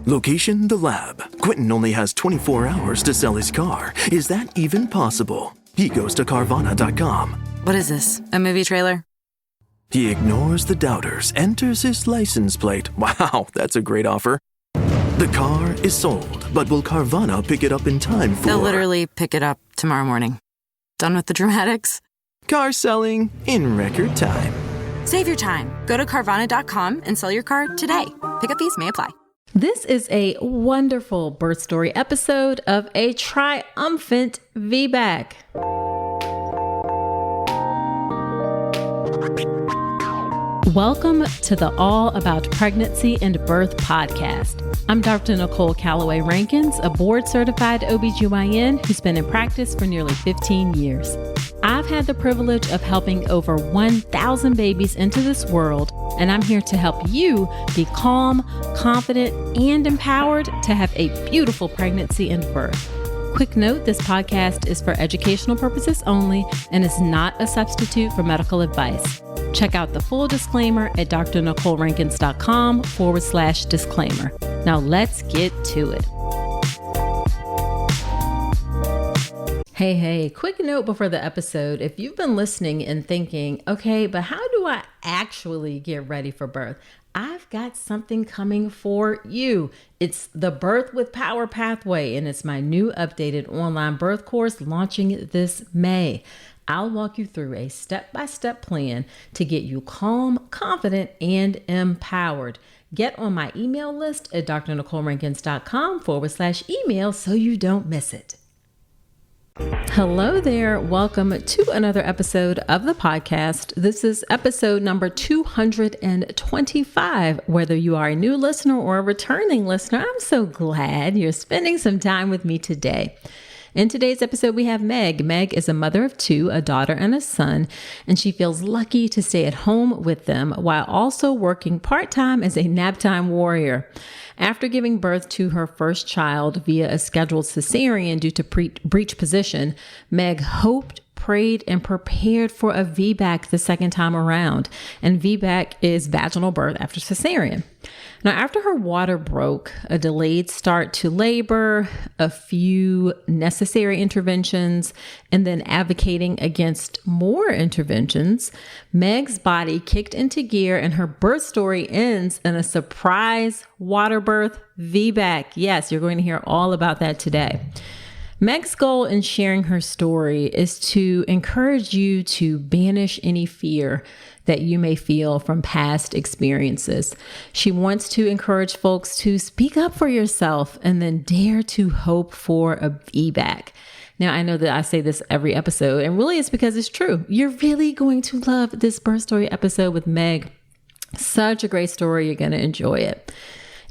Location, the lab. Quentin only has 24 hours to sell his car. Is that even possible? He goes to Carvana.com. What is this, a movie trailer? He ignores the doubters, enters his license plate. Wow, that's a great offer. The car is sold, but will Carvana pick it up in time for... They'll literally pick it up tomorrow morning. Done with the dramatics? Car selling in record time. Save your time. Go to Carvana.com and sell your car today. Pickup fees may apply. This is a wonderful birth story episode of a triumphant VBAC. Welcome to the All About Pregnancy and Birth podcast. I'm Dr. Nicole Calloway Rankins, a board-certified OBGYN who's been in practice for nearly 15 years. I've had the privilege of helping over 1,000 babies into this world, and I'm here to help you be calm, confident, and empowered to have a beautiful pregnancy and birth. Quick note, this podcast is for educational purposes only and is not a substitute for medical advice. Check out the full disclaimer at drnicolerankins.com/disclaimer. Now let's get to it. Hey, quick note before the episode. If you've been listening and thinking, okay, but how do I actually get ready for birth? I've got something coming for you. It's the Birth with Power Pathway, and it's my new updated online birth course launching this May. I'll walk you through a step-by-step plan to get you calm, confident, and empowered. Get on my email list at drnicolerankins.com/email so you don't miss it. Hello there. Welcome to another episode of the podcast. This is episode number 225. Whether you are a new listener or a returning listener, I'm so glad you're spending some time with me today. In today's episode, we have Meg. Meg is a mother of two, a daughter and a son, and she feels lucky to stay at home with them while also working part-time as a naptime warrior. After giving birth to her first child via a scheduled cesarean due to breech position, Meg hoped, prayed, and prepared for a VBAC the second time around. And VBAC is vaginal birth after cesarean. Now, after her water broke, a delayed start to labor, a few necessary interventions, and then advocating against more interventions, Meg's body kicked into gear and her birth story ends in a surprise water birth VBAC. Yes, you're going to hear all about that today. Meg's goal in sharing her story is to encourage you to banish any fear that you may feel from past experiences. She wants to encourage folks to speak up for yourself and then dare to hope for a VBAC. Now, I know that I say this every episode, and really it's because it's true. You're really going to love this birth story episode with Meg. Such a great story. You're going to enjoy it.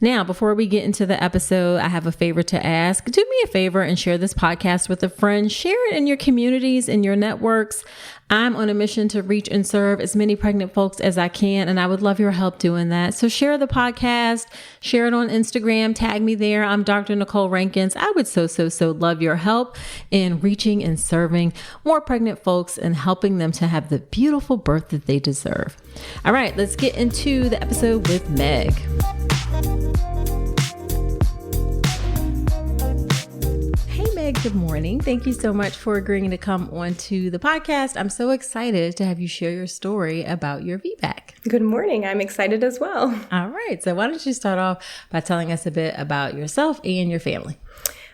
Now, before we get into the episode, I have a favor to ask. Do me a favor and share this podcast with a friend. Share it in your communities, in your networks. I'm on a mission to reach and serve as many pregnant folks as I can, and I would love your help doing that. So share the podcast, share it on Instagram, tag me there. I'm Dr. Nicole Rankins. I would so love your help in reaching and serving more pregnant folks and helping them to have the beautiful birth that they deserve. All right, let's get into the episode with Meg. Meg, good morning. Thank you so much for agreeing to come on to the podcast. I'm so excited to have you share your story about your VBAC. Good morning. I'm excited as well. All right. So why don't you start off by telling us a bit about yourself and your family?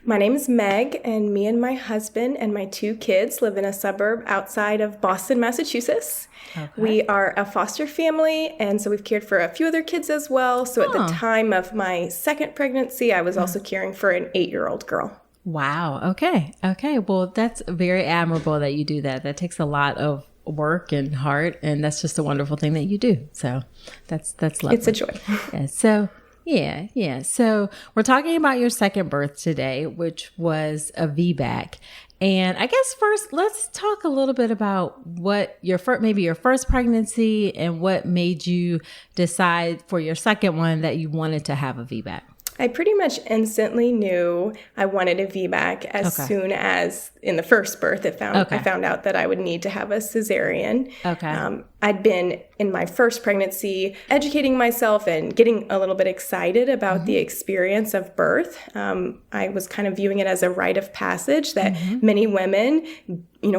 My name is Meg, and me and my husband and my two kids live in a suburb outside of Boston, Massachusetts. Okay. We are a foster family, and so we've cared for a few other kids as well. So at the time of my second pregnancy, I was also caring for an 8-year-old girl. Wow. Okay. Well, that's very admirable that you do that. That takes a lot of work and heart, and that's just a wonderful thing that you do. So that's lovely. It's a joy. Yeah. So we're talking about your second birth today, which was a VBAC. And I guess first, let's talk a little bit about what your first pregnancy and what made you decide for your second one that you wanted to have a VBAC. I pretty much instantly knew I wanted a VBAC as soon as in the first birth I found out that I would need to have a cesarean. I'd been in my first pregnancy educating myself and getting a little bit excited about the experience of birth. I was kind of viewing it as a rite of passage that many women,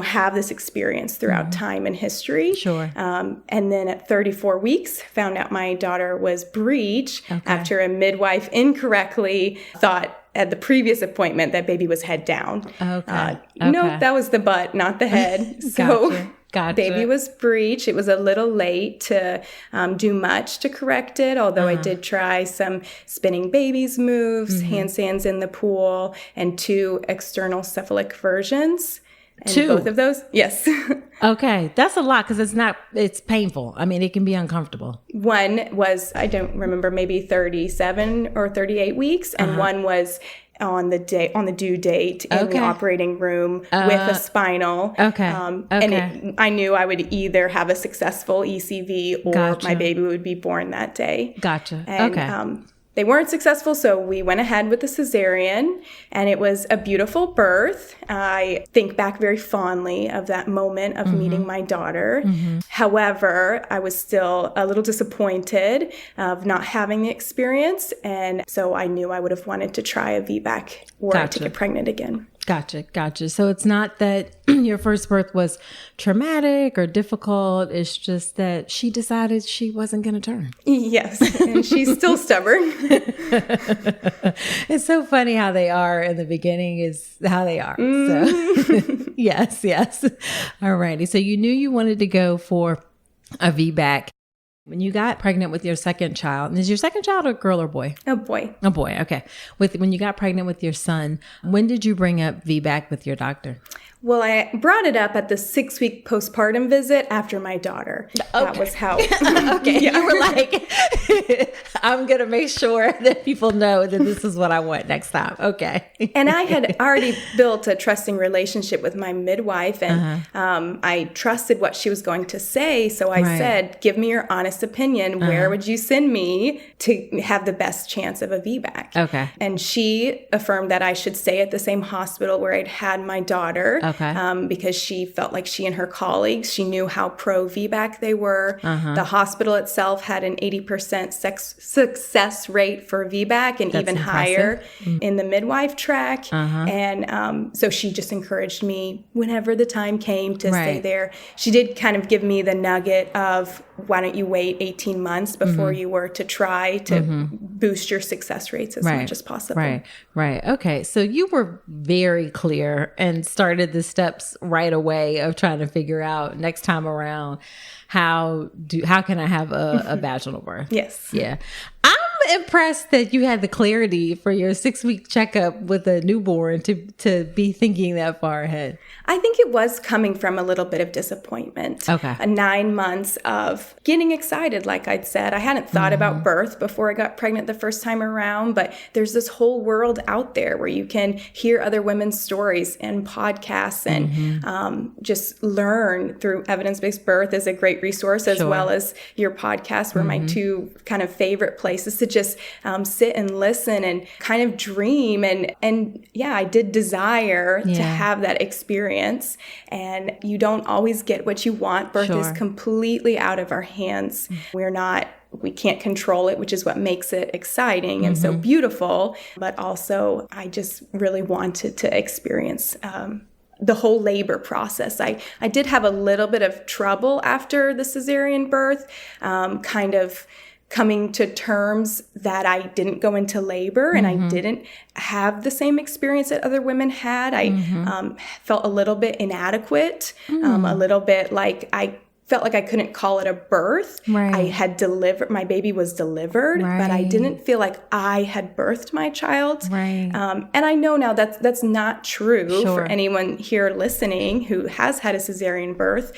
have this experience throughout time and history. And then at 34 weeks, found out my daughter was breech after a midwife incorrectly thought at the previous appointment that baby was head down. No, that was the butt, not the head. So baby was breech. It was a little late to do much to correct it, although I did try some spinning babies moves, handstands in the pool, and 2 external cephalic versions. And 2? Both of those? Yes. Okay. That's a lot because it's painful. I mean, it can be uncomfortable. One was, I don't remember, maybe 37 or 38 weeks. And one was on the due date in the operating room with a spinal. And I knew I would either have a successful ECV or my baby would be born that day. And, they weren't successful, so we went ahead with the cesarean, and it was a beautiful birth. I think back very fondly of that moment of meeting my daughter. However, I was still a little disappointed of not having the experience, and so I knew I would have wanted to try a VBAC or to get pregnant again. Gotcha. So it's not that your first birth was traumatic or difficult. It's just that she decided she wasn't going to turn. Yes. And she's still stubborn. It's so funny how they are in the beginning is how they are. So yes. All righty. So you knew you wanted to go for a VBAC. When you got pregnant with your second child, and is your second child a girl or boy? A boy. A boy, okay. When you got pregnant with your son, when did you bring up VBAC with your doctor? Well, I brought it up at the 6-week postpartum visit after my daughter. That was how. You were like, I'm going to make sure that people know that this is what I want next time. Okay. And I had already built a trusting relationship with my midwife, and I trusted what she was going to say. So I said, give me your honest opinion. Where would you send me to have the best chance of a VBAC? Okay. And she affirmed that I should stay at the same hospital where I'd had my daughter. Because she felt like she and her colleagues, she knew how pro VBAC they were. The hospital itself had an 80% success rate for VBAC and even higher in the midwife track. And so she just encouraged me whenever the time came to stay there. She did kind of give me the nugget of, why don't you wait 18 months before you were to try to boost your success rates as much as possible. Right. Okay. So you were very clear and started the steps right away of trying to figure out next time around how can I have a vaginal birth? Yes. Yeah. I'm impressed that you had the clarity for your 6-week checkup with a newborn to be thinking that far ahead. I think it was coming from a little bit of disappointment. 9 months of getting excited, like I'd said. I hadn't thought about birth before I got pregnant the first time around, but there's this whole world out there where you can hear other women's stories and podcasts and just learn through Evidence-Based Birth is a great resource, as well as your podcast were my 2 kind of favorite places to just sit and listen and kind of dream. And yeah, I did desire to have that experience. And you don't always get what you want. Birth is completely out of our hands. We can't control it, which is what makes it exciting and so beautiful. But also, I just really wanted to experience the whole labor process. I did have a little bit of trouble after the cesarean birth, kind of coming to terms that I didn't go into labor and I didn't have the same experience that other women had. I felt a little bit inadequate, a little bit like I felt like I couldn't call it a birth. I had delivered, my baby was delivered, but I didn't feel like I had birthed my child. And I know now that's not true for anyone here listening who has had a cesarean birth.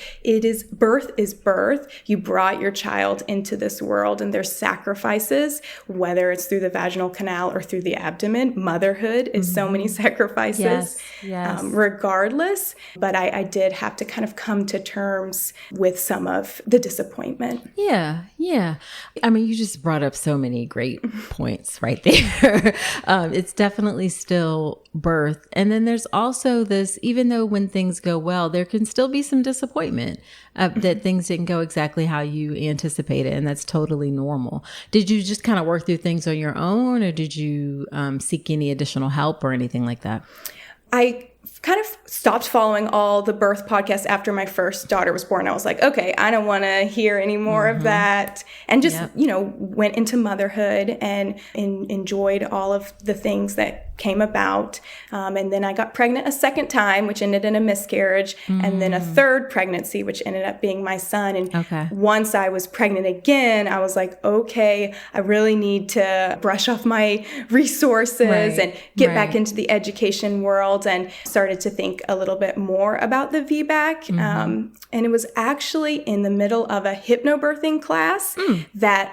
Birth is birth. You brought your child into this world, and there's sacrifices, whether it's through the vaginal canal or through the abdomen. Motherhood is so many sacrifices, regardless. But I did have to kind of come to terms with some of the disappointment. Yeah. Yeah. I mean, you just brought up so many great points right there. It's definitely still birth. And then there's also this, even though when things go well, there can still be some disappointment that things didn't go exactly how you anticipated. And that's totally normal. Did you just kind of work through things on your own, or did you seek any additional help or anything like that? I kind of stopped following all the birth podcasts after my first daughter was born. I was like, okay, I don't want to hear any more of that. And just, went into motherhood and enjoyed all of the things that came about. And then I got pregnant a second time, which ended in a miscarriage, and then a third pregnancy, which ended up being my son. And once I was pregnant again, I was like, okay, I really need to brush off my resources and get back into the education world, and started to think a little bit more about the VBAC. And it was actually in the middle of a hypnobirthing class that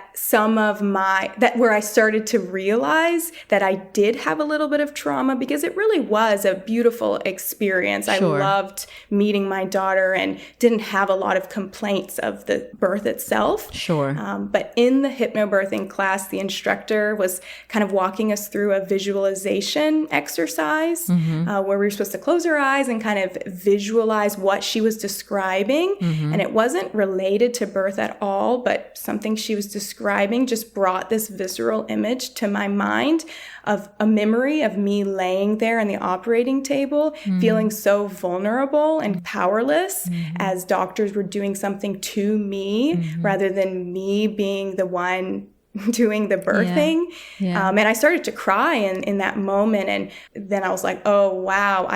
where I started to realize that I did have a little bit of trauma, because it really was a beautiful experience. Sure. I loved meeting my daughter and didn't have a lot of complaints of the birth itself. Sure. But in the hypnobirthing class, the instructor was kind of walking us through a visualization exercise where we were supposed to close our eyes and kind of visualize what she was describing. And it wasn't related to birth at all, but something she was describing just brought this visceral image to my mind of a memory of me laying there on the operating table, feeling so vulnerable and powerless as doctors were doing something to me rather than me being the one doing the birthing. And I started to cry in that moment. And then I was like, oh, wow,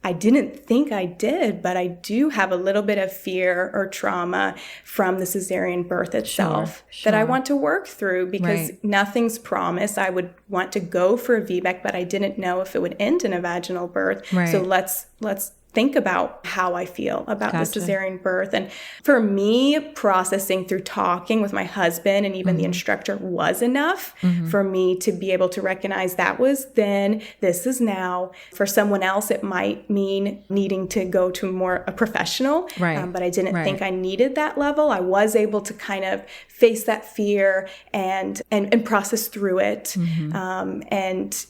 I didn't think I did, but I do have a little bit of fear or trauma from the cesarean birth itself that I want to work through, because nothing's promised. I would want to go for a VBAC, but I didn't know if it would end in a vaginal birth. So let's think about how I feel about the cesarean birth. And for me, processing through talking with my husband and even the instructor was enough for me to be able to recognize that was then, this is now. For someone else, it might mean needing to go to a professional, but I didn't think I needed that level. I was able to kind of face that fear and process through it, and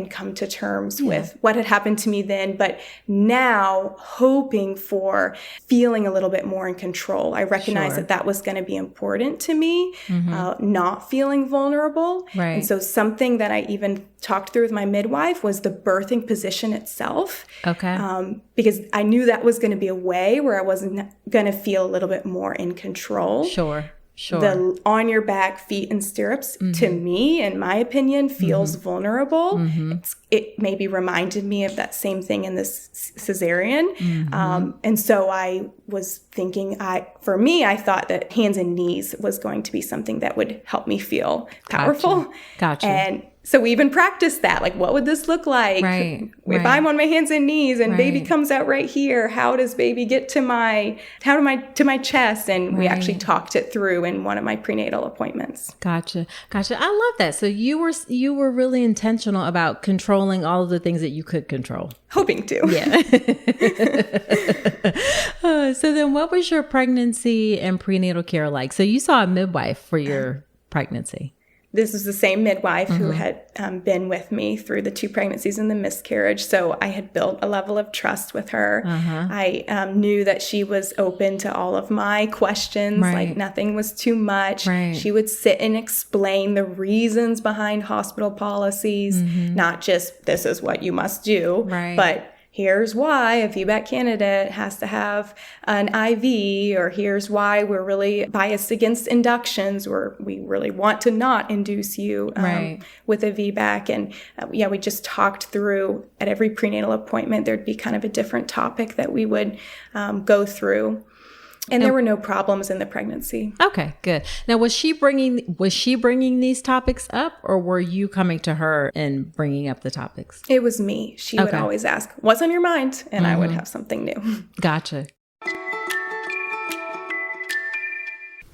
come to terms with what had happened to me then. But now, hoping for feeling a little bit more in control. I recognized that was going to be important to me, not feeling vulnerable. And so something that I even talked through with my midwife was the birthing position itself. Because I knew that was going to be a way where I wasn't going to feel a little bit more in control. The on your back, feet in stirrups, to me, in my opinion, feels vulnerable. It maybe reminded me of that same thing in this cesarean. And so I was thinking, for me, I thought that hands and knees was going to be something that would help me feel powerful. And so we even practiced that. Like, what would this look like? If I'm on my hands and knees and baby comes out right here, how does baby get to my chest? And we actually talked it through in one of my prenatal appointments. Gotcha. I love that. So you were really intentional about controlling all of the things that you could control. Hoping to. So then what was your pregnancy and prenatal care like? So you saw a midwife for your pregnancy. This is the same midwife who had been with me through the 2 pregnancies and the miscarriage. So I had built a level of trust with her. I knew that she was open to all of my questions, like nothing was too much. She would sit and explain the reasons behind hospital policies, not just this is what you must do, but here's why a VBAC candidate has to have an IV, or here's why we're really biased against inductions, or we really want to not induce you with a VBAC. And we just talked through at every prenatal appointment, there'd be kind of a different topic that we would go through. And there were no problems in the pregnancy. Okay, good. Now, was she bringing these topics up, or were you coming to her and bringing up the topics? It was me. She would always ask, what's on your mind? And I would have something new. Gotcha.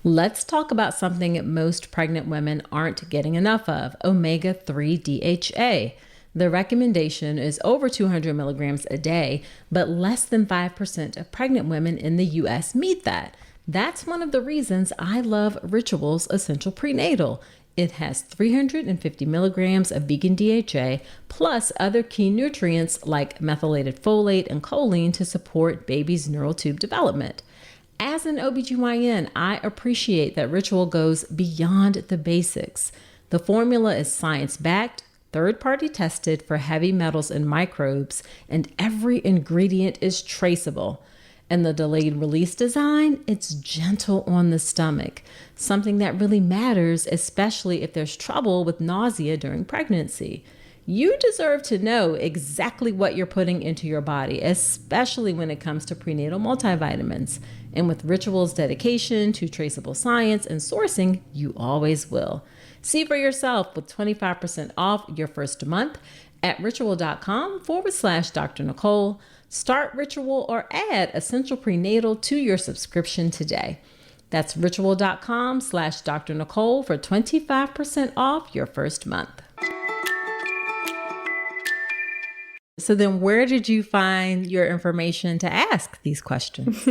Let's talk about something most pregnant women aren't getting enough of: omega-3 DHA. The recommendation is over 200 milligrams a day, but less than 5% of pregnant women in the U.S. meet that. That's one of the reasons I love Ritual's Essential Prenatal. It has 350 milligrams of vegan DHA plus other key nutrients like methylated folate and choline to support baby's neural tube development. As an OBGYN, I appreciate that Ritual goes beyond the basics. The formula is science-backed, third-party tested for heavy metals and microbes, and every ingredient is traceable. And the delayed release design, it's gentle on the stomach, something that really matters, especially if there's trouble with nausea during pregnancy. You deserve to know exactly what you're putting into your body, especially when it comes to prenatal multivitamins. And with Ritual's dedication to traceable science and sourcing, you always will. See for yourself with 25% off your first month at ritual.com/Dr. Nicole. Start Ritual or add Essential Prenatal to your subscription today. That's ritual.com/Dr. Nicole for 25% off your first month. So then where did you find your information to ask these questions?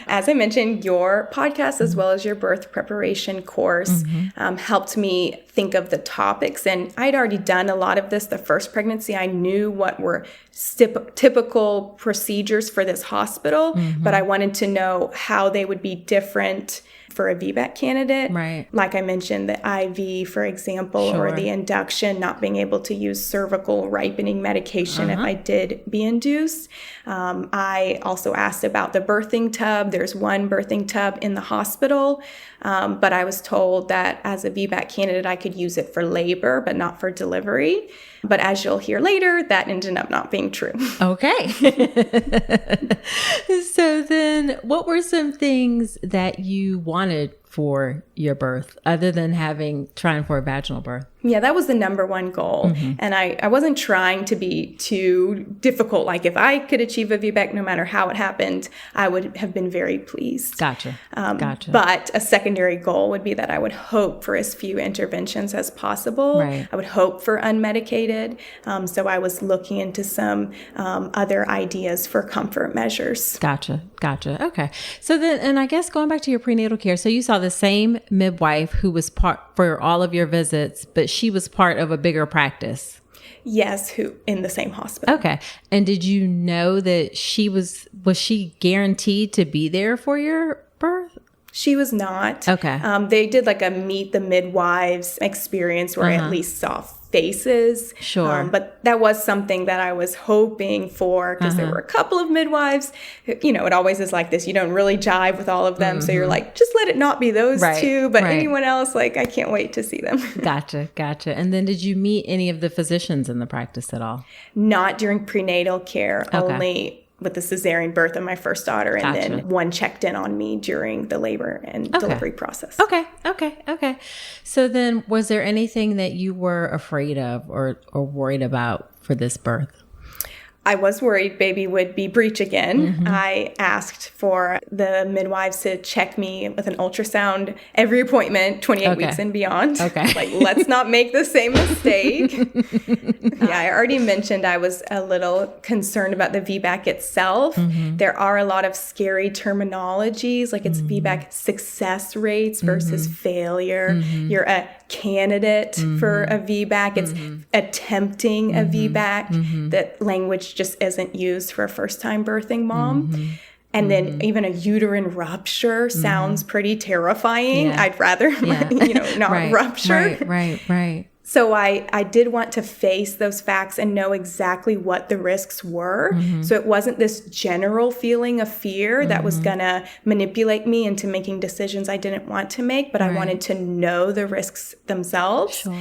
As I mentioned, your podcast as well as your birth preparation course helped me think of the topics. And I'd already done a lot of this the first pregnancy. I knew what were typical procedures for this hospital, but I wanted to know how they would be different for a VBAC candidate. Right. Like I mentioned, the IV, for example, or the induction, not being able to use cervical ripening medication if I did be induced. I also asked about the birthing tub. There's one birthing tub in the hospital, but I was told that as a VBAC candidate, I could use it for labor, but not for delivery. But as you'll hear later, that ended up not being true. Okay. So then what were some things that you wanted for your birth other than trying for a vaginal birth? Yeah, that was the number one goal. And I wasn't trying to be too difficult. Like if I could achieve a VBAC, no matter how it happened, I would have been very pleased. Gotcha. But a secondary goal would be that I would hope for as few interventions as possible. Right. I would hope for unmedicated. So I was looking into some other ideas for comfort measures. Gotcha. Okay. So then, and I guess going back to your prenatal care, so you saw the same midwife who was part for all of your visits, but she was part of a bigger practice. Yes, who in the same hospital. Okay. And did you know that was she guaranteed to be there for your birth? She was not. Okay. They did like a meet the midwives experience where I at least saw faces. Sure. But that was something that I was hoping for because there were a couple of midwives. You know, it always is like this. You don't really jive with all of them. So you're like, just let it not be those two. But anyone else, like, I can't wait to see them. Gotcha. And then did you meet any of the physicians in the practice at all? Not during prenatal care, only with the cesarean birth of my first daughter. And then one checked in on me during the labor and delivery process. Okay. So then was there anything that you were afraid of or worried about for this birth? I was worried baby would be breech again. I asked for the midwives to check me with an ultrasound every appointment, 28 weeks and beyond. Okay. Like, let's not make the same mistake. I already mentioned I was a little concerned about the VBAC itself. There are a lot of scary terminologies, like it's VBAC success rates versus failure. You're a candidate for a VBAC. It's attempting a VBAC. That language just isn't used for a first-time birthing mom. And then even a uterine rupture sounds pretty terrifying. Yeah. I'd rather, not rupture. Right. So I did want to face those facts and know exactly what the risks were. So it wasn't this general feeling of fear that was going to manipulate me into making decisions I didn't want to make, but I wanted to know the risks themselves. Sure.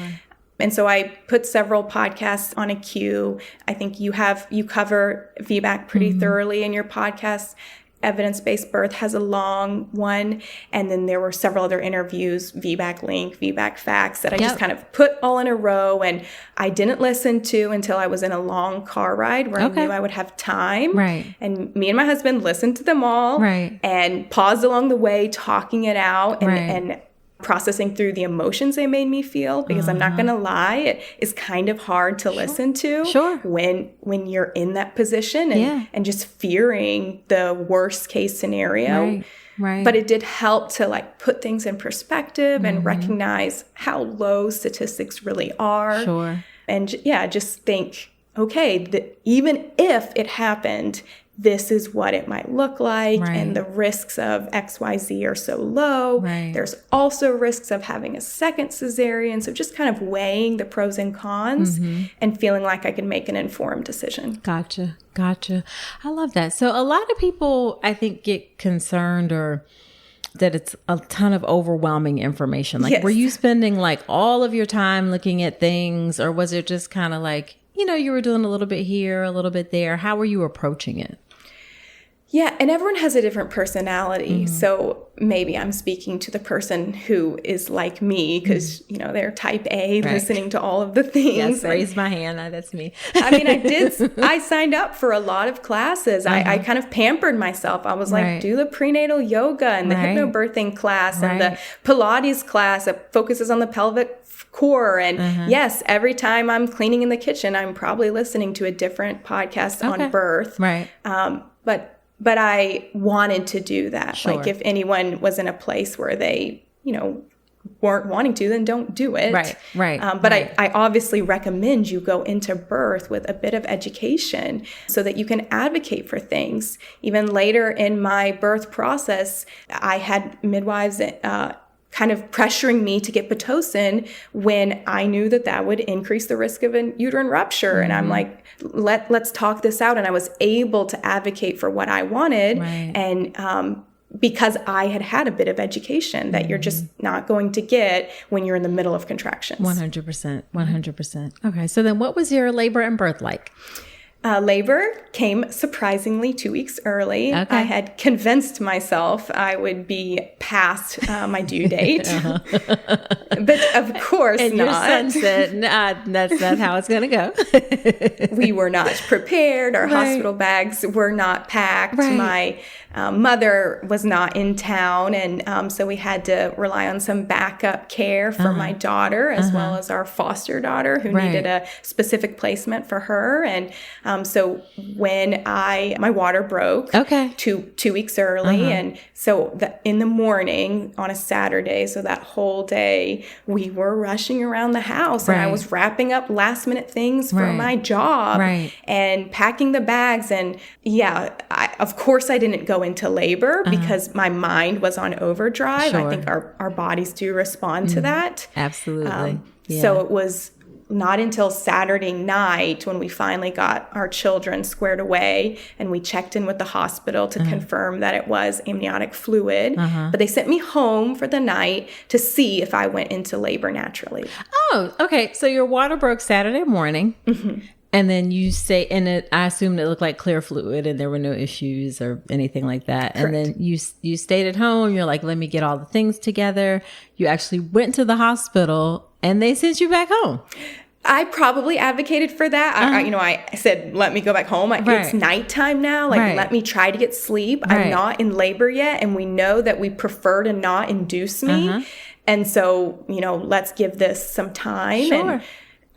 And so I put several podcasts on a queue. I think you cover VBAC pretty thoroughly in your podcast. Evidence-Based Birth has a long one. And then there were several other interviews, VBAC Link, VBAC Facts, that I just kind of put all in a row. And I didn't listen to until I was in a long car ride where I knew I would have time. Right. And me and my husband listened to them all and paused along the way, talking it out and processing through the emotions they made me feel, because I'm not going to lie, it is kind of hard to listen to when you're in that position and just fearing the worst case scenario. Right. But it did help to like put things in perspective and recognize how low statistics really are. Sure. And yeah, just think, okay, even if it happened, this is what it might look like. Right. And the risks of XYZ are so low. Right. There's also risks of having a second cesarean. So just kind of weighing the pros and cons and feeling like I can make an informed decision. Gotcha. I love that. So a lot of people, I think, get concerned or that it's a ton of overwhelming information. Like, Yes. were you spending like all of your time looking at things, or was it just kind of like, you were doing a little bit here, a little bit there? How were you approaching it? Yeah, and everyone has a different personality. So maybe I'm speaking to the person who is like me because, they're type A, listening to all of the things. Yes, raise my hand. That's me. I mean, I signed up for a lot of classes. I kind of pampered myself. I was like, do the prenatal yoga and the hypnobirthing class and the Pilates class that focuses on the pelvic core. And yes, every time I'm cleaning in the kitchen, I'm probably listening to a different podcast on birth. Right. But I wanted to do that. Sure. Like if anyone was in a place where they, weren't wanting to, then don't do it. Right. But I obviously recommend you go into birth with a bit of education so that you can advocate for things. Even later in my birth process, I had midwives kind of pressuring me to get Pitocin when I knew that would increase the risk of a uterine rupture. And I'm like, let's talk this out. And I was able to advocate for what I wanted. Right. And because I had a bit of education that you're just not going to get when you're in the middle of contractions. 100%. Okay. So then what was your labor and birth like? Labor came surprisingly 2 weeks early. Okay. I had convinced myself I would be past my due date. But of course And not. your son said, nah, that's not how it's going to go. We were not prepared. Our hospital bags were not packed. Right. My mother was not in town. And so we had to rely on some backup care for my daughter as well as our foster daughter who needed a specific placement for her. And so when my water broke two weeks early. And so in the morning on a Saturday, so that whole day, we were rushing around the house and I was wrapping up last minute things for my job and packing the bags. And of course I didn't go into labor because my mind was on overdrive. Sure. I think our bodies do respond to that. Absolutely. So it was not until Saturday night when we finally got our children squared away and we checked in with the hospital to confirm that it was amniotic fluid. But they sent me home for the night to see if I went into labor naturally. Oh, okay. So your water broke Saturday morning. And then you say, I assumed it looked like clear fluid and there were no issues or anything like that. Correct. And then you stayed at home. You're like, let me get all the things together. You actually went to the hospital and they sent you back home. I probably advocated for that. I said, let me go back home. It's nighttime now. Let me try to get sleep. I'm not in labor yet. And we know that we prefer to not induce me. And so, let's give this some time. Sure. And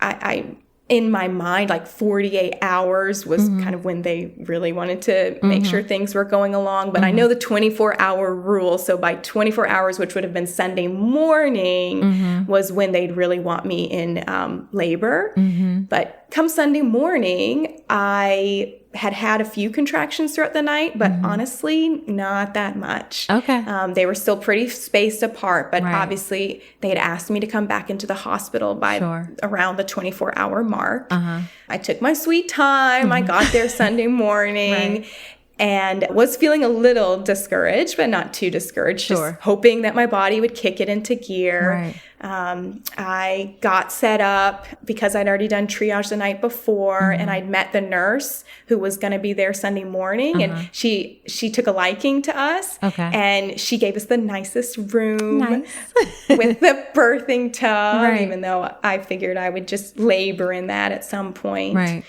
I in my mind, 48 hours was kind of when they really wanted to make sure things were going along. But I know the 24-hour rule. So by 24 hours, which would have been Sunday morning, was when they'd really want me in labor. But come Sunday morning, I had a few contractions throughout the night, but honestly, not that much. Okay. They were still pretty spaced apart, but obviously they had asked me to come back into the hospital by around the 24-hour mark. I took my sweet time. I got there Sunday morning. And was feeling a little discouraged, but not too discouraged, just hoping that my body would kick it into gear. I got set up because I'd already done triage the night before, and I'd met the nurse who was going to be there Sunday morning, and she took a liking to us, and she gave us the nicest room with the birthing tub, even though I figured I would just labor in that at some point.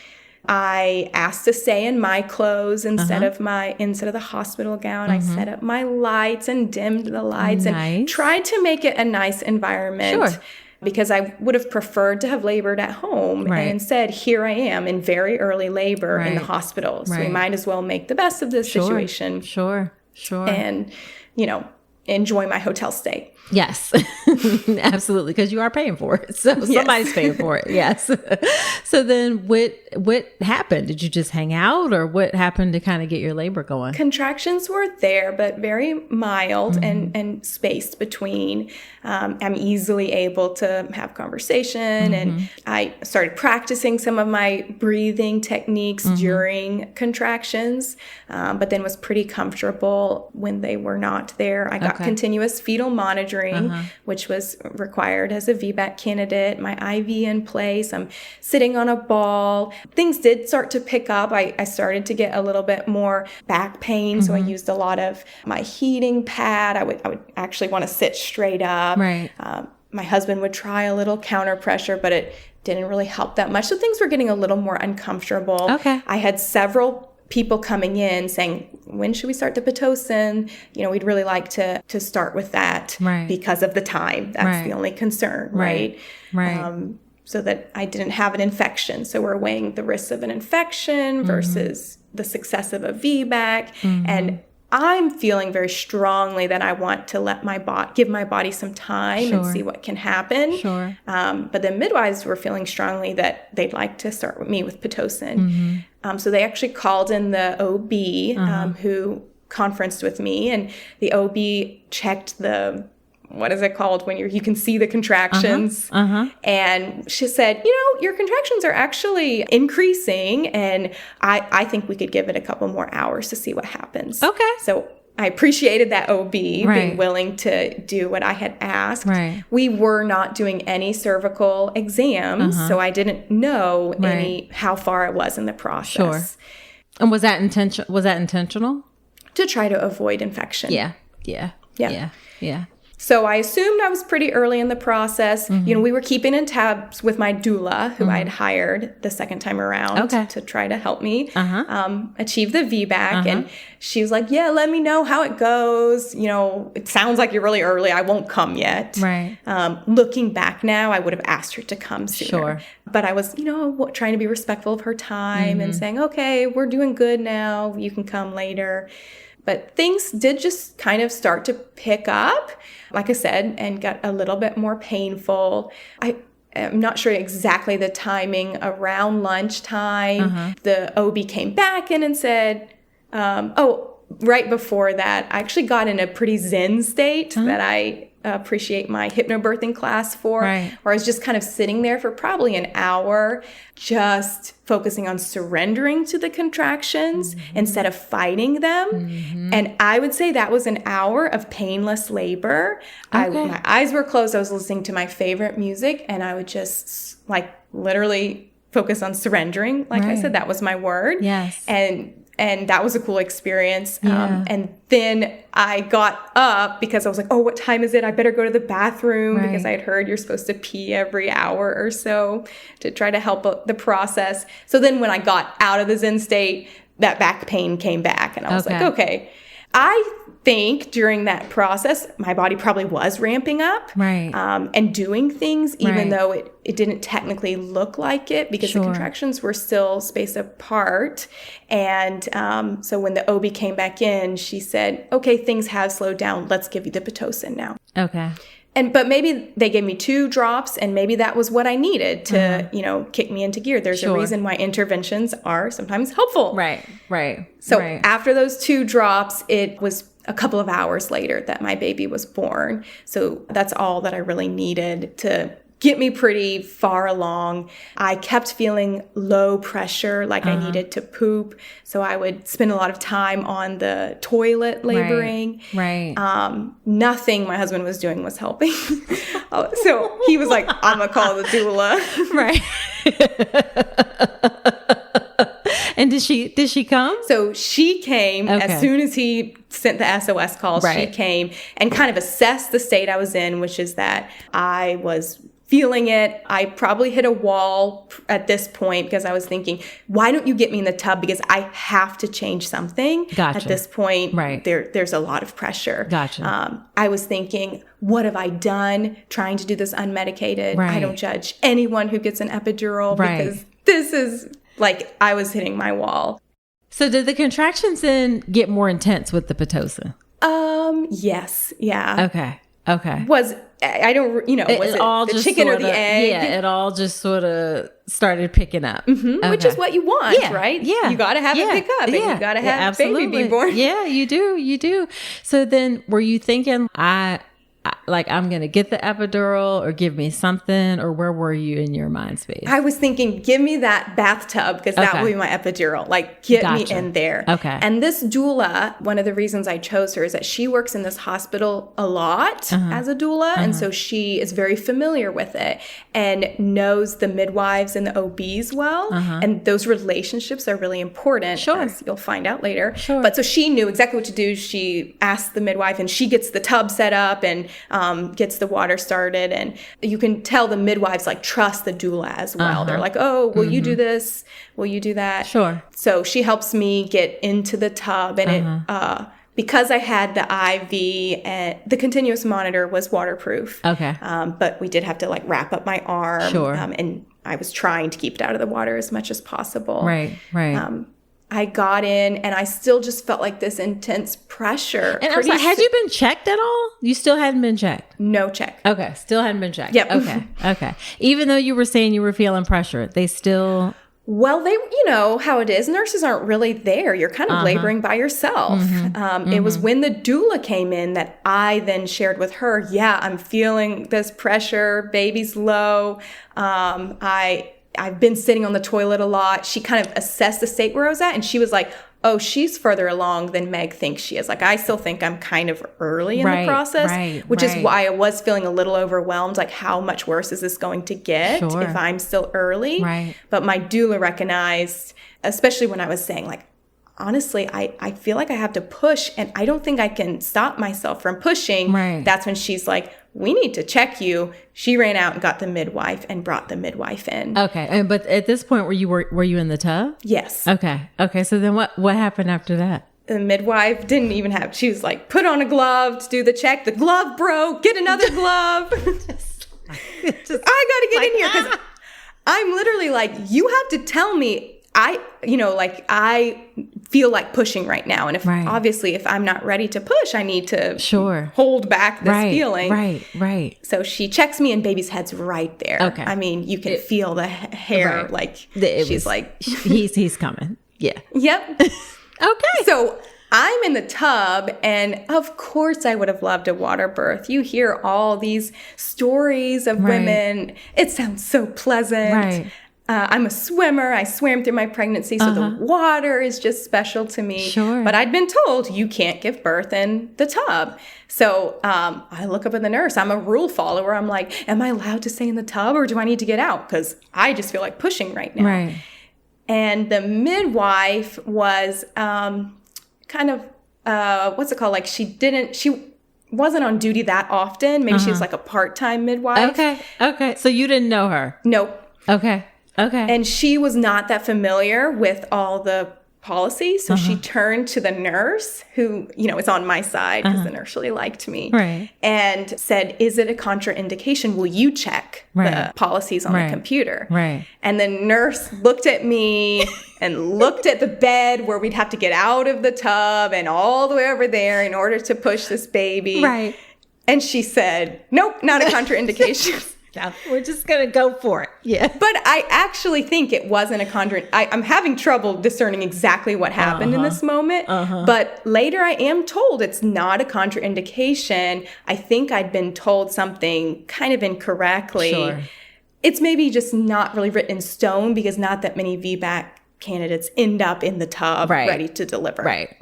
I asked to stay in my clothes instead of the hospital gown. I set up my lights and dimmed the lights and tried to make it a nice environment because I would have preferred to have labored at home. And instead, here I am in very early labor in the hospital. So we might as well make the best of this situation. Sure. And enjoy my hotel stay. Yes, absolutely. Because you are paying for it. So somebody's paying for it. Yes. So then what happened? Did you just hang out, or what happened to kind of get your labor going? Contractions were there, but very mild and spaced between. I'm easily able to have conversation, and I started practicing some of my breathing techniques during contractions, but then was pretty comfortable when they were not there. I got continuous fetal monitoring, which was required as a VBAC candidate, my IV in place. I'm sitting on a ball. Things did start to pick up. I started to get a little bit more back pain, so I used a lot of my heating pad. I would actually want to sit straight up. Right. My husband would try a little counter pressure, but it didn't really help that much. So things were getting a little more uncomfortable. Okay. I had several people coming in saying, when should we start the Pitocin? We'd really like to start with that because of the time. That's the only concern, right? So that I didn't have an infection. So we're weighing the risks of an infection versus the success of a VBAC. And I'm feeling very strongly that I want to give my body some time and see what can happen. But the midwives were feeling strongly that they'd like to start with me with Pitocin. So they actually called in the OB who conferenced with me, and the OB checked what is it called when you can see the contractions? And she said, your contractions are actually increasing, and I think we could give it a couple more hours to see what happens. Okay. So I appreciated that OB being willing to do what I had asked. We were not doing any cervical exams, so I didn't know how far I was in the process. And was that intentional? To try to avoid infection. Yeah. So I assumed I was pretty early in the process. We were keeping in tabs with my doula, who I had hired the second time around to try to help me achieve the VBAC. And she was like, yeah, let me know how it goes. It sounds like you're really early. I won't come yet. Looking back now, I would have asked her to come sooner. But I was, trying to be respectful of her time and saying, okay, we're doing good now. You can come later. But things did just kind of start to pick up, like I said, and got a little bit more painful. I'm not sure exactly the timing. Around lunchtime, the OB came back in and said, right before that, I actually got in a pretty zen state that I appreciate my hypnobirthing class for, where I was just kind of sitting there for probably an hour, just focusing on surrendering to the contractions instead of fighting them. And I would say that was an hour of painless labor. My eyes were closed. I was listening to my favorite music, and I would just literally focus on surrendering. Like I said, that was my word. And that was a cool experience. And then I got up because I was like, oh, what time is it? I better go to the bathroom because I had heard you're supposed to pee every hour or so to try to help the process. So then when I got out of the Zen state, that back pain came back. And I was like, okay. I think during that process, my body probably was ramping up and doing things, even though it didn't technically look like it because the contractions were still spaced apart. And so when the OB came back in, she said, okay, things have slowed down. Let's give you the Pitocin now. But maybe they gave me 2 drops, and maybe that was what I needed to, kick me into gear. There's a reason why interventions are sometimes helpful. So after those 2 drops, it was a couple of hours later that my baby was born. So that's all that I really needed to get me pretty far along. I kept feeling low pressure, like I needed to poop. So I would spend a lot of time on the toilet laboring. Nothing my husband was doing was helping. So he was like, I'm going to call the doula. And did she come? So she came as soon as he sent the SOS calls. She came and kind of assessed the state I was in, which is that I was feeling it. I probably hit a wall at this point because I was thinking, why don't you get me in the tub? Because I have to change something. At this point, there's a lot of pressure. I was thinking, what have I done trying to do this unmedicated? I don't judge anyone who gets an epidural because this is like I was hitting my wall. So did the contractions then get more intense with the Pitocin? Yes. Yeah. Okay. I don't, was it all the just chicken or sorta, the egg? Yeah, it all just sort of started picking up. Which is what you want, Yeah, right? yeah. You got to have it pick up, and you got to have baby be born. Yeah, you do. So then were you thinking, I'm going to get the epidural or give me something, or where were you in your mind space? I was thinking, give me that bathtub because that will be my epidural. Like, get me in there. Okay. And this doula, one of the reasons I chose her is that she works in this hospital a lot as a doula. And so she is very familiar with it and knows the midwives and the OBs well. And those relationships are really important, as you'll find out later. But so she knew exactly what to do. She asked the midwife, and she gets the tub set up and gets the water started, and you can tell the midwives like trust the doula as well. They're like, oh, will you do this? Will you do that? Sure. So she helps me get into the tub, and it because I had the IV and the continuous monitor was waterproof. Okay. But we did have to like wrap up my arm. Sure. And I was trying to keep it out of the water as much as possible. Right. I got in, and I still just felt like this intense pressure. And I was like, had you been checked at all? You still hadn't been checked? No check. Okay. Still hadn't been checked. Yep. Okay. Even though you were saying you were feeling pressure, they still... Well, you know how it is. Nurses aren't really there. You're kind of laboring by yourself. It was when the doula came in that I then shared with her, I'm feeling this pressure. Baby's low. I've been sitting on the toilet a lot. She kind of assessed the state where I was at, and she was like, oh, she's further along than Meg thinks she is. Like, I still think I'm kind of early in the process, which is why I was feeling a little overwhelmed. Like, how much worse is this going to get if I'm still early? Right. But my doula recognized, especially when I was saying, like, honestly, I feel like I have to push, and I don't think I can stop myself from pushing. Right. That's when she's like, we need to check you. She ran out and got the midwife and brought the midwife in. Okay. But at this point, were you in the tub? Yes. Okay. So then what happened after that? The midwife didn't even she was like, put on a glove to do the check. The glove broke. Get another glove. I got to get in here because I'm literally like, you have to tell me. I feel like pushing right now. And obviously, if I'm not ready to push, I need to hold back this feeling. Right. So she checks me, and baby's head's right there. Okay. I mean, you can feel the hair. Like, she's like, he's coming. Yeah. Yep. Okay. So I'm in the tub, and of course I would have loved a water birth. You hear all these stories of women. It sounds so pleasant. Right. I'm a swimmer. I swam through my pregnancy, so the water is just special to me. Sure. But I'd been told you can't give birth in the tub. So I look up at the nurse. I'm a rule follower. I'm like, am I allowed to stay in the tub, or do I need to get out? Because I just feel like pushing right now. Right. And the midwife was kind of, what's it called? Like, she wasn't on duty that often. Maybe she was like a part-time midwife. Okay. So you didn't know her? Nope. Okay. And she was not that familiar with all the policies. So she turned to the nurse who, is on my side because the nurse really liked me. Right. And said, is it a contraindication? Will you check the policies on the computer? Right. And the nurse looked at me and looked at the bed where we'd have to get out of the tub and all the way over there in order to push this baby. Right. And she said, nope, not a contraindication. Yeah, we're just going to go for it. Yeah. But I actually think it wasn't a contraindication. I'm having trouble discerning exactly what happened in this moment. But later I am told it's not a contraindication. I think I'd been told something kind of incorrectly. Sure. It's maybe just not really written in stone because not that many VBAC candidates end up in the tub ready to deliver. Right.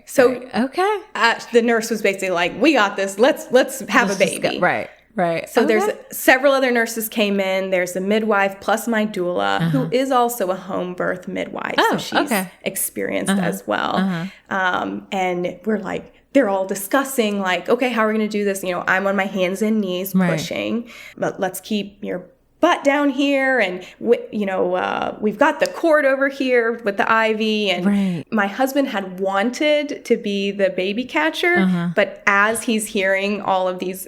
So okay. The nurse was basically like, we got this. Let's have a baby. Right. So there's several other nurses came in. There's a midwife plus my doula, who is also a home birth midwife. So she's experienced as well. And we're like, they're all discussing like, okay, how are we going to do this? I'm on my hands and knees pushing, but let's keep your butt down here, and we've got the cord over here with the IV, and my husband had wanted to be the baby catcher, but as he's hearing all of these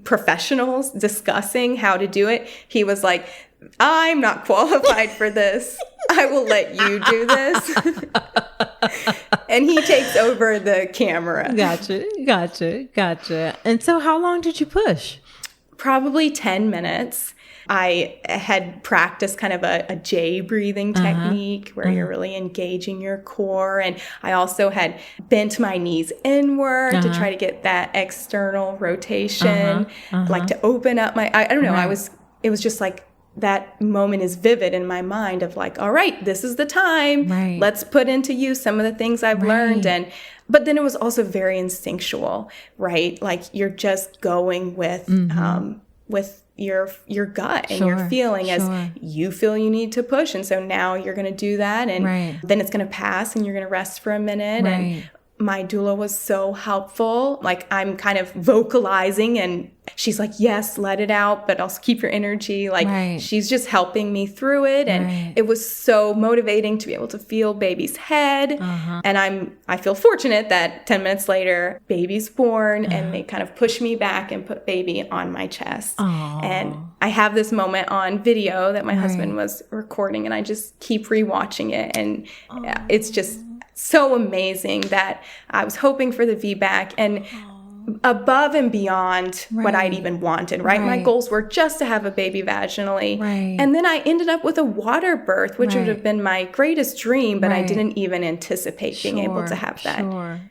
professionals discussing how to do it, he was like, I'm not qualified for this. I will let you do this. And he takes over the camera. Gotcha. And so how long did you push? Probably 10 minutes. I had practiced kind of a J breathing technique where you're really engaging your core. And I also had bent my knees inward to try to get that external rotation, like to open up my, I don't know, it was just like that moment is vivid in my mind of like, all right, this is the time. Right. Let's put into use some of the things I've learned. But then it was also very instinctual, right? Like you're just going with your gut and your feeling as you feel you need to push. And so now you're going to do that. And then it's going to pass and you're going to rest for a minute. And my doula was so helpful. Like I'm kind of vocalizing and she's like, yes, let it out, but also keep your energy. Like she's just helping me through it. And it was so motivating to be able to feel baby's head. And I feel fortunate that 10 minutes later, baby's born and they kind of push me back and put baby on my chest. And I have this moment on video that my husband was recording and I just keep rewatching it. And it's just so amazing that I was hoping for the VBAC and above and beyond what I'd even wanted, right? My goals were just to have a baby vaginally. And then I ended up with a water birth, which would have been my greatest dream, but I didn't even anticipate being able to have that.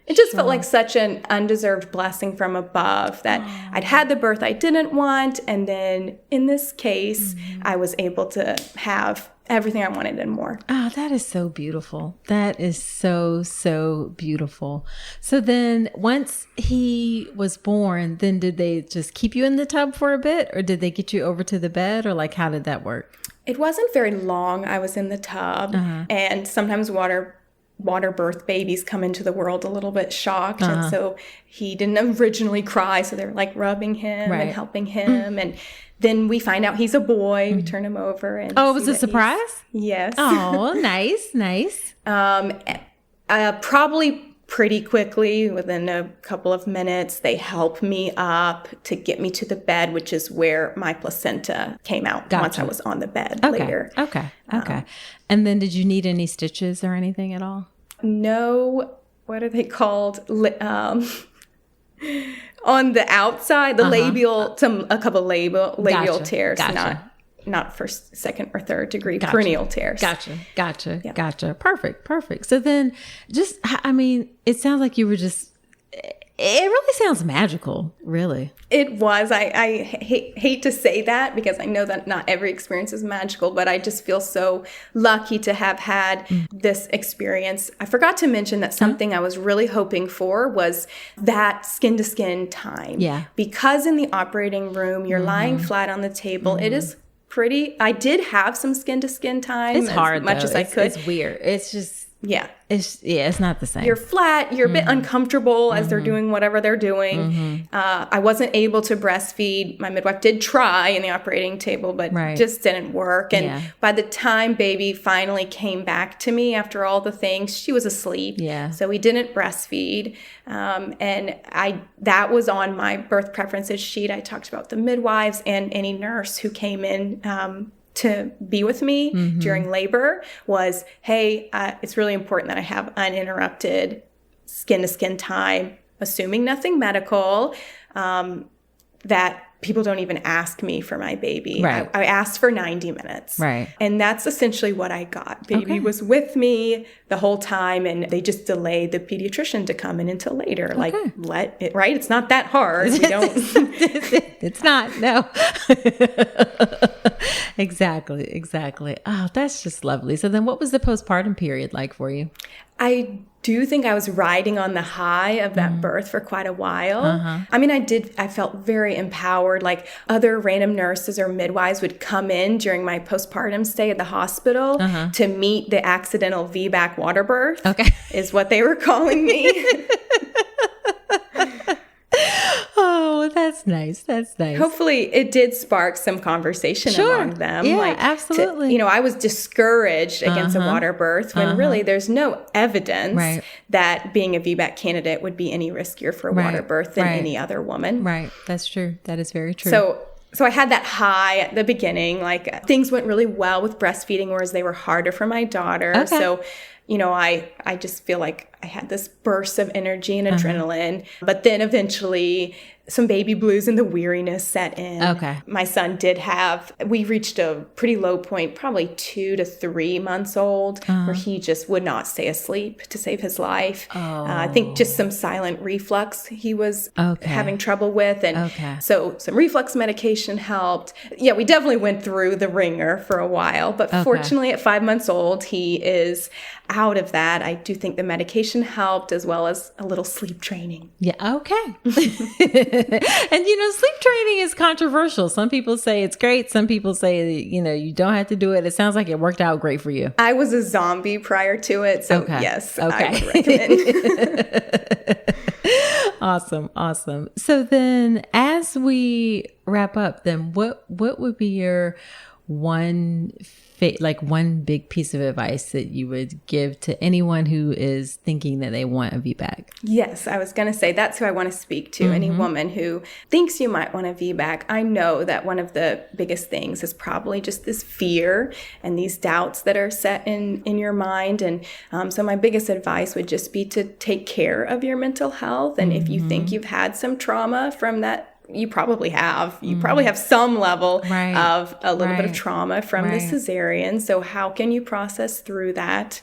It just felt like such an undeserved blessing from above that I'd had the birth I didn't want. And then in this case, I was able to have everything I wanted and more. Oh, that is so beautiful. That is so, so beautiful. So then once he was born, then did they just keep you in the tub for a bit or did they get you over to the bed or like how did that work? It wasn't very long. I was in the tub and sometimes water birth babies come into the world a little bit shocked. And so he didn't originally cry. So they were like rubbing him and helping him. And then we find out he's a boy. We turn him over. And it was a surprise? Yes. Oh, nice. Probably pretty quickly, within a couple of minutes, they help me up to get me to the bed, which is where my placenta came out once I was on the bed later. Okay. And then did you need any stitches or anything at all? No. What are they called? On the outside, the labial, a couple labial tears, not first, second, or third degree perineal tears. Gotcha. Perfect. So then it sounds like you were it really sounds magical, really. It was. I hate to say that because I know that not every experience is magical, but I just feel so lucky to have had this experience. I forgot to mention that something I was really hoping for was that skin-to-skin time. Yeah. Because in the operating room, you're lying flat on the table. It is pretty. I did have some skin-to-skin time. It's hard, as much as I could. It's weird. It's just... Yeah. It's not the same. You're flat. You're a bit uncomfortable as they're doing whatever they're doing. I wasn't able to breastfeed. My midwife did try in the operating table, but just didn't work. And by the time baby finally came back to me after all the things, she was asleep. Yeah. So we didn't breastfeed. And that was on my birth preferences sheet. I talked about the midwives and any nurse who came in to be with me during labor was, hey, it's really important that I have uninterrupted skin-to-skin time, assuming nothing medical, that people don't even ask me for my baby. I asked for 90 minutes. And that's essentially what I got. Baby was with me the whole time, and they just delayed the pediatrician to come in until later. Like, let it, It's not that hard. We don't. It's not, no. Exactly. Oh, that's just lovely. So then what was the postpartum period like for you? I do think I was riding on the high of that birth for quite a while. I mean, I felt very empowered. Like other random nurses or midwives would come in during my postpartum stay at the hospital to meet the accidental VBAC water birth, is what they were calling me. Oh, that's nice. Hopefully it did spark some conversation among them. Yeah, absolutely. I was discouraged against a water birth when really there's no evidence that being a VBAC candidate would be any riskier for a water birth than any other woman. Right. That's true. That is very true. So So I had that high at the beginning, like things went really well with breastfeeding, whereas they were harder for my daughter. Okay. So, I just feel like I had this burst of energy and adrenaline, but then eventually some baby blues and the weariness set in. Okay. My son we reached a pretty low point, probably 2 to 3 months old, where he just would not stay asleep to save his life. I think just some silent reflux he was having trouble with. And so some reflux medication helped. Yeah, we definitely went through the ringer for a while, but fortunately at 5 months old, he is out of that. I do think the medication helped, as well as a little sleep training. Yeah. Okay. And sleep training is controversial. Some people say it's great. Some people say, you don't have to do it. It sounds like it worked out great for you. I was a zombie prior to it. So yes, I would recommend. Awesome. So then as we wrap up, then what would be your one big piece of advice that you would give to anyone who is thinking that they want a VBAC? Yes, I was going to say that's who I want to speak to. Any woman who thinks you might want a VBAC. I know that one of the biggest things is probably just this fear and these doubts that are set in your mind. And so my biggest advice would just be to take care of your mental health. And if you think you've had some trauma from that, you probably have. You probably have some level of a little bit of trauma from the cesarean. So how can you process through that?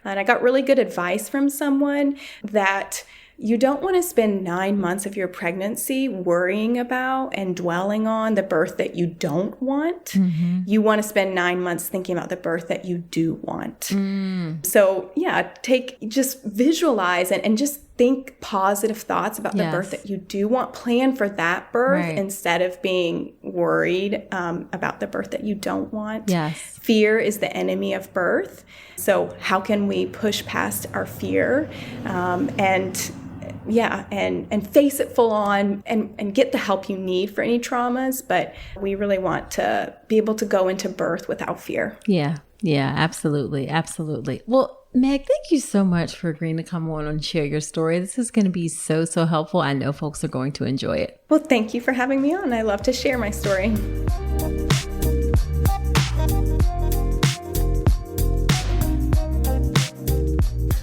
And I got really good advice from someone that you don't want to spend 9 months of your pregnancy worrying about and dwelling on the birth that you don't want. You want to spend 9 months thinking about the birth that you do want. So just visualize and just think positive thoughts about the birth that you do want. Plan for that birth instead of being worried about the birth that you don't want. Yes. Fear is the enemy of birth. So how can we push past our fear and face it full on and get the help you need for any traumas? But we really want to be able to go into birth without fear. Yeah, absolutely. Well, Meg, thank you so much for agreeing to come on and share your story. This is going to be so helpful. I know folks are going to enjoy it. Well, thank you for having me on. I love to share my story.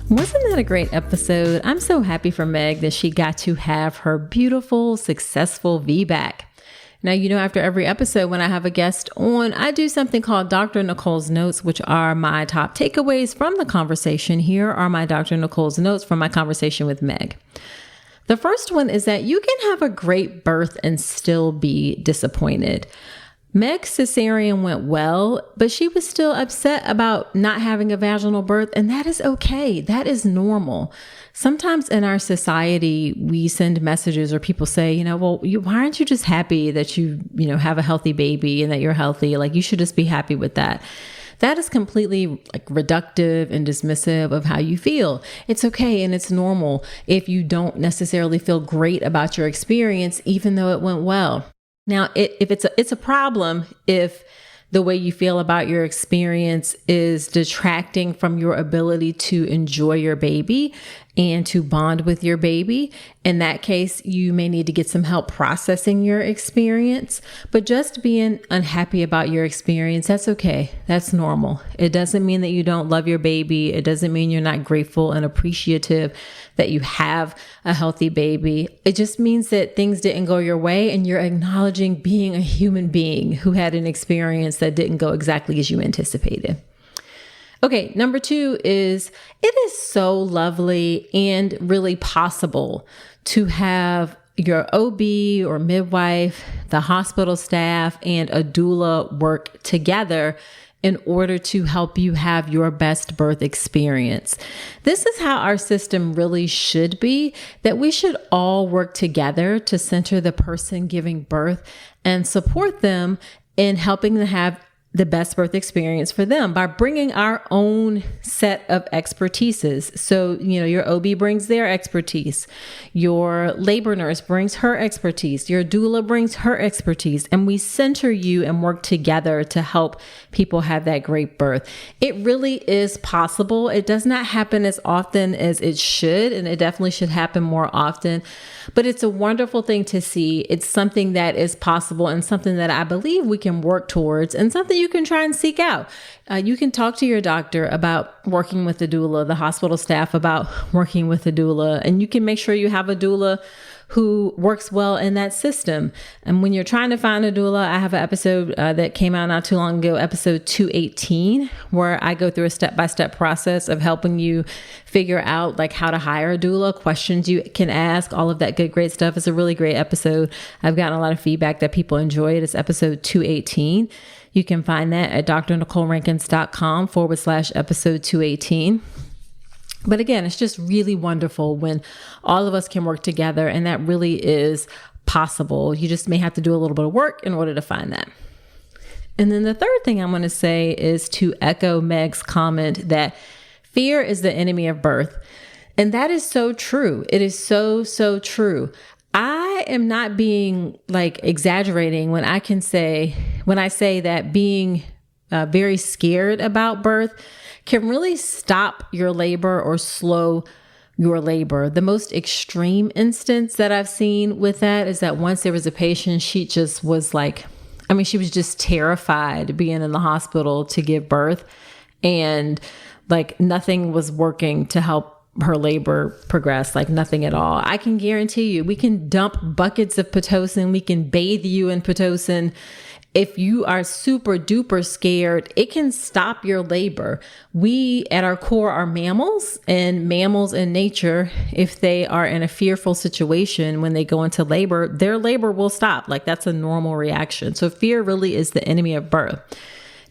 Wasn't that a great episode? I'm so happy for Meg that she got to have her beautiful, successful VBAC. Now, after every episode, when I have a guest on, I do something called Dr. Nicoles Notes, which are my top takeaways from the conversation. Here are my Dr. Nicoles Notes from my conversation with Meg. The first one is that you can have a great birth and still be disappointed. Meg's cesarean went well, but she was still upset about not having a vaginal birth, and that is okay. That is normal. Sometimes in our society, we send messages or people say, why aren't you just happy that you have a healthy baby and that you're healthy? Like, you should just be happy with that. That is completely reductive and dismissive of how you feel. It's okay and it's normal if you don't necessarily feel great about your experience, even though it went well. Now, if it's a problem if the way you feel about your experience is detracting from your ability to enjoy your baby and to bond with your baby. In that case, you may need to get some help processing your experience, but just being unhappy about your experience, that's okay. That's normal. It doesn't mean that you don't love your baby. It doesn't mean you're not grateful and appreciative that you have a healthy baby. It just means that things didn't go your way and you're acknowledging being a human being who had an experience that didn't go exactly as you anticipated. Okay, number 2 is it is so lovely and really possible to have your OB or midwife, the hospital staff, and a doula work together in order to help you have your best birth experience. This is how our system really should be, that we should all work together to center the person giving birth and support them in helping them have the best birth experience for them by bringing our own set of expertises. So, your OB brings their expertise, your labor nurse brings her expertise, your doula brings her expertise, and we center you and work together to help people have that great birth. It really is possible. It does not happen as often as it should, and it definitely should happen more often, but it's a wonderful thing to see. It's something that is possible and something that I believe we can work towards, and something you can try and seek out. You can talk to your doctor about working with a doula, the hospital staff about working with a doula, and you can make sure you have a doula who works well in that system. And when you're trying to find a doula, I have an episode that came out not too long ago, episode 218, where I go through a step-by-step process of helping you figure out like how to hire a doula, questions you can ask, all of that good, great stuff. It's a really great episode. I've gotten a lot of feedback that people enjoy it. It's episode 218. You can find that at drnicolerankins.com/episode 218. But again, it's just really wonderful when all of us can work together, and that really is possible. You just may have to do a little bit of work in order to find that. And then the third thing I'm going to say is to echo Meg's comment that fear is the enemy of birth. And that is so true. It is so, so true. I am not being exaggerating when I say that being very scared about birth can really stop your labor or slow your labor. The most extreme instance that I've seen with that is that once there was a patient, she just was she was just terrified being in the hospital to give birth, and nothing was working to help her labor progress, nothing at all. I can guarantee you, we can dump buckets of Pitocin, we can bathe you in Pitocin. If you are super duper scared, it can stop your labor. We at our core are mammals, and mammals in nature, if they are in a fearful situation when they go into labor, their labor will stop. That's a normal reaction. So fear really is the enemy of birth.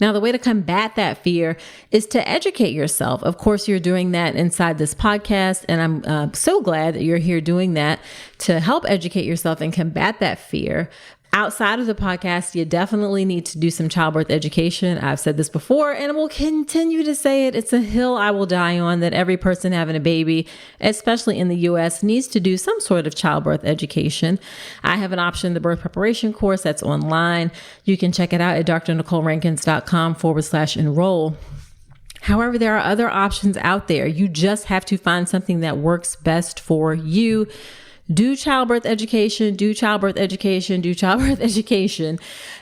Now, the way to combat that fear is to educate yourself. Of course, you're doing that inside this podcast, and I'm so glad that you're here doing that to help educate yourself and combat that fear. Outside of the podcast, you definitely need to do some childbirth education. I've said this before and will continue to say it. It's a hill I will die on, that every person having a baby, especially in the U.S., needs to do some sort of childbirth education. I have an option, the birth preparation course, that's online. You can check it out at drnicolerankins.com/enroll. However, there are other options out there. You just have to find something that works best for you. Do childbirth education, do childbirth education, do childbirth education.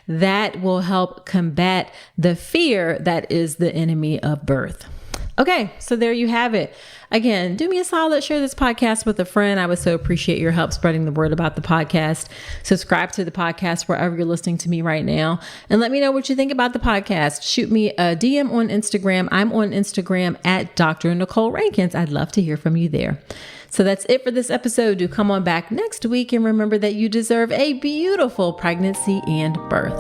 That will help combat the fear that is the enemy of birth. Okay, so there you have it. Again, do me a solid, share this podcast with a friend. I would so appreciate your help spreading the word about the podcast. Subscribe to the podcast wherever you're listening to me right now, and let me know what you think about the podcast. Shoot me a DM on Instagram. I'm on Instagram at Dr. Nicole Rankins. I'd love to hear from you there. So that's it for this episode. Do come on back next week, and remember that you deserve a beautiful pregnancy and birth.